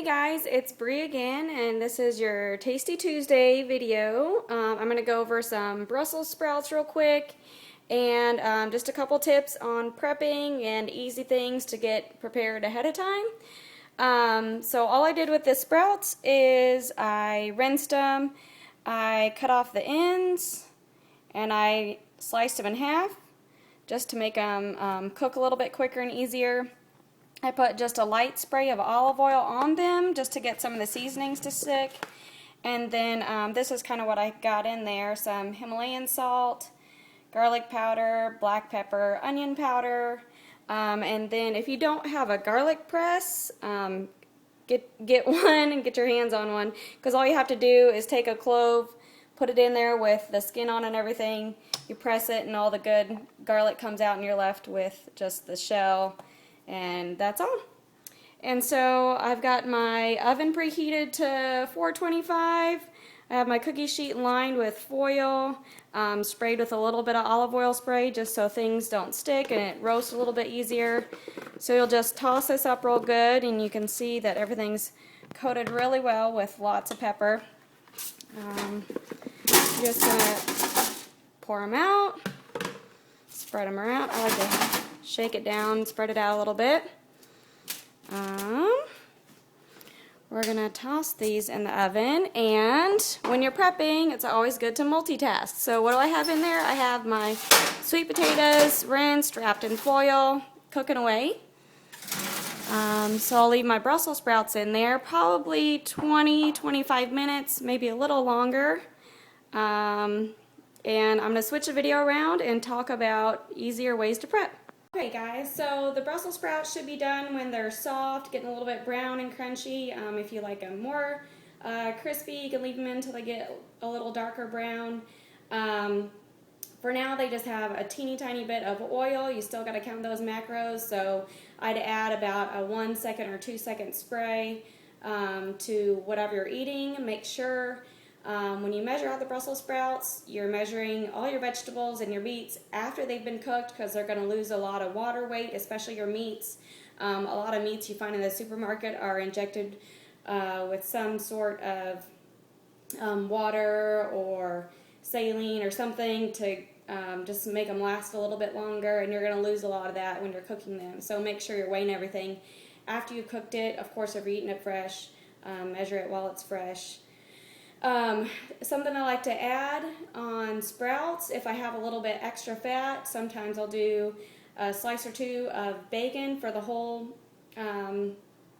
Guys, it's Bree again, and this is your Tasty Tuesday video. I'm going to go over some Brussels sprouts real quick and just a couple tips on prepping and easy things to get prepared ahead of time. So all I did with the sprouts is I rinsed them, I cut off the ends, and I sliced them in half just to make them cook a little bit quicker and easier. I put just a light spray of olive oil on them just to get some of the seasonings to stick. And then this is kind of what I got in there. Some Himalayan salt, garlic powder, black pepper, onion powder. And then if you don't have a garlic press, get one and get your hands on one. Because all you have to do is take a clove, put it in there with the skin on and everything. You press it and all the good garlic comes out and you're left with just the shell. And that's all. And so I've got my oven preheated to 425. I have my cookie sheet lined with foil, sprayed with a little bit of olive oil spray just so things don't stick and it roasts a little bit easier. So you'll just toss this up real good and you can see that everything's coated really well with lots of pepper. Just gonna pour them out, spread them around. I like to shake it down, spread it out a little bit. We're gonna toss these in the oven, and when you're prepping, it's always good to multitask. So what do I have in there? I have my sweet potatoes rinsed, wrapped in foil, cooking away. So I'll leave my Brussels sprouts in there, probably 20-25 minutes, maybe a little longer. And I'm gonna switch the video around and talk about easier ways to prep. Okay guys, so the Brussels sprouts should be done when they're soft, getting a little bit brown and crunchy. If you like them more crispy, you can leave them in until they get a little darker brown. For now, they just have a teeny tiny bit of oil. You still got to count those macros, so I'd add about a 1 second or 2 second spray to whatever you're eating. Make sure when you measure out the Brussels sprouts, you're measuring all your vegetables and your meats after they've been cooked because they're going to lose a lot of water weight, especially your meats. A lot of meats you find in the supermarket are injected with some sort of water or saline or something to just make them last a little bit longer, and you're going to lose a lot of that when you're cooking them. So make sure you're weighing everything after you've cooked it. Of course, if you're eating it fresh, measure it while it's fresh. Something I like to add on sprouts, if I have a little bit extra fat, sometimes I'll do a slice or two of bacon for the whole 3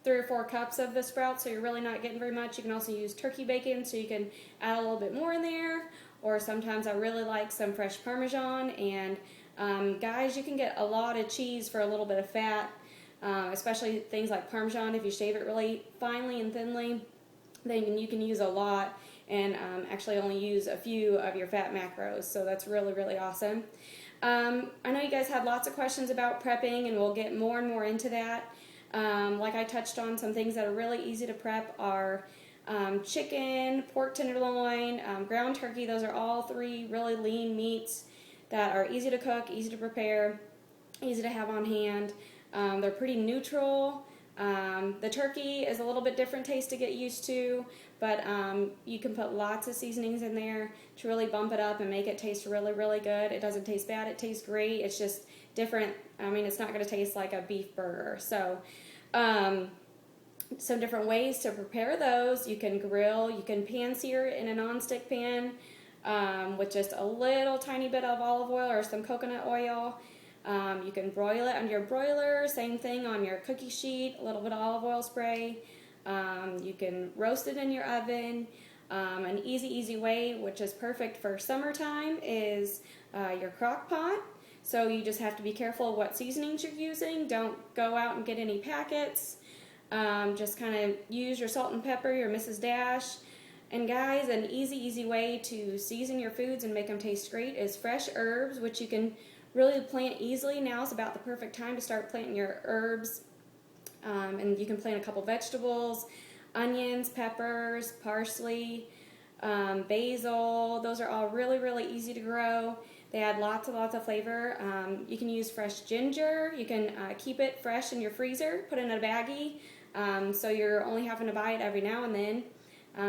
or 4 cups of the sprouts, so you're really not getting very much. You can also use turkey bacon, so you can add a little bit more in there, or sometimes I really like some fresh Parmesan, and guys, you can get a lot of cheese for a little bit of fat, especially things like Parmesan. If you shave it really finely and thinly, then you can use a lot and actually only use a few of your fat macros, so that's really, really awesome. I know you guys had lots of questions about prepping, and we'll get more and more into that. Like I touched on, some things that are really easy to prep are chicken, pork tenderloin, ground turkey. Those are all 3 really lean meats that are easy to cook, easy to prepare, easy to have on hand. They're pretty neutral. The turkey is a little bit different taste to get used to, but you can put lots of seasonings in there to really bump it up and make it taste really, really good. It doesn't taste bad, it tastes great. It's just different. I mean, it's not going to taste like a beef burger. So some different ways to prepare those. You can grill, you can pan sear in a non-stick pan with just a little tiny bit of olive oil or some coconut oil. You can broil it on your broiler, same thing on your cookie sheet, a little bit of olive oil spray. You can roast it in your oven. An easy way, which is perfect for summertime, is your crock pot. So you just have to be careful of what seasonings you're using. Don't go out and get any packets. Just kind of use your salt and pepper, your Mrs. Dash. And guys, an easy way to season your foods and make them taste great is fresh herbs, which you can really plant easily. Now is about the perfect time to start planting your herbs. And you can plant a couple vegetables, onions, peppers, parsley, basil. Those are all really easy to grow. They add lots of flavor. You can use fresh ginger. You can keep it fresh in your freezer, put it in a baggie. So you're only having to buy it every now and then,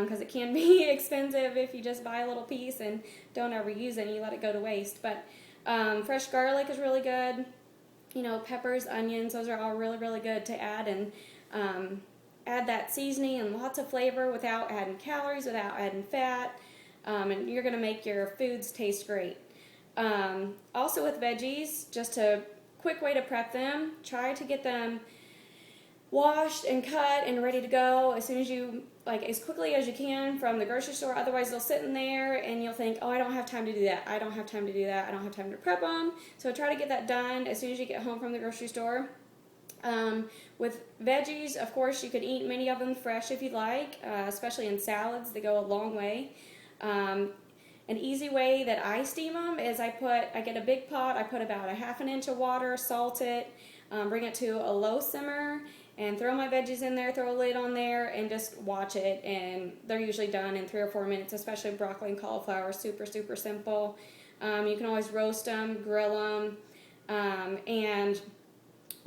because it can be expensive if you just buy a little piece and don't ever use it and you let it go to waste. But fresh garlic is really good. You know, peppers, onions, those are all really, really good to add, and add that seasoning and lots of flavor without adding calories, without adding fat, and you're going to make your foods taste great. Also with veggies, just a quick way to prep them, try to get them washed and cut and ready to go as soon as you, like, as quickly as you can from the grocery store. Otherwise they'll sit in there and you'll think, oh, I don't have time to do that, I don't have time to do that, I don't have time to prep them. So try to get that done as soon as you get home from the grocery store. With veggies, of course, you could eat many of them fresh if you like, especially in salads. They go a long way. An easy way that I steam them is I get a big pot, I put about a ½ inch of water, salt it, bring it to a low simmer, and throw my veggies in there, throw a lid on there, and just watch it. And they're usually done in 3 or 4 minutes, especially broccoli and cauliflower. Super, super simple. You can always roast them, grill them, and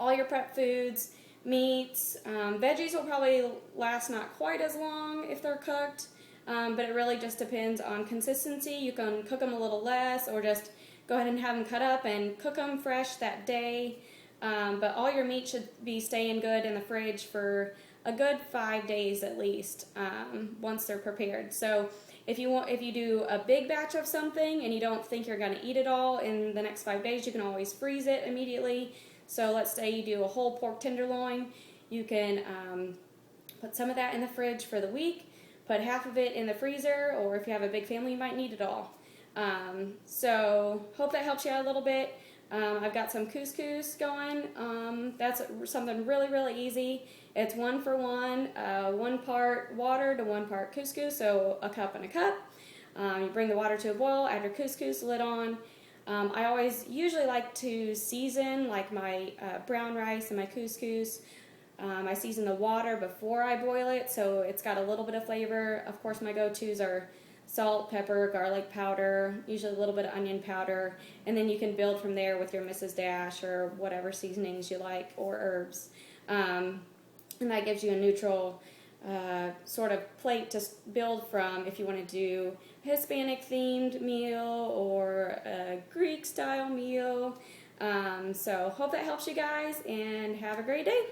all your prep foods, meats, veggies will probably last not quite as long if they're cooked, but it really just depends on consistency. You can cook them a little less, or just go ahead and have them cut up and cook them fresh that day. But all your meat should be staying good in the fridge for a good 5 days at least, once they're prepared. So if you do a big batch of something and you don't think you're going to eat it all in the next 5 days, you can always freeze it immediately. So let's say you do a whole pork tenderloin, you can put some of that in the fridge for the week, put half of it in the freezer, or if you have a big family, you might need it all. So hope that helps you out a little bit. I've got some couscous going. That's something really, really easy. It's 1 for 1, 1 part water to 1 part couscous, so a cup and a cup. You bring the water to a boil, add your couscous, lid on. I usually like to season like my brown rice and my couscous. I season the water before I boil it, so it's got a little bit of flavor. Of course, my go-tos are salt, pepper, garlic powder, usually a little bit of onion powder, and then you can build from there with your Mrs. Dash or whatever seasonings you like, or herbs. And that gives you a neutral sort of plate to build from if you want to do a Hispanic themed meal or a Greek style meal. So hope that helps you guys, and have a great day.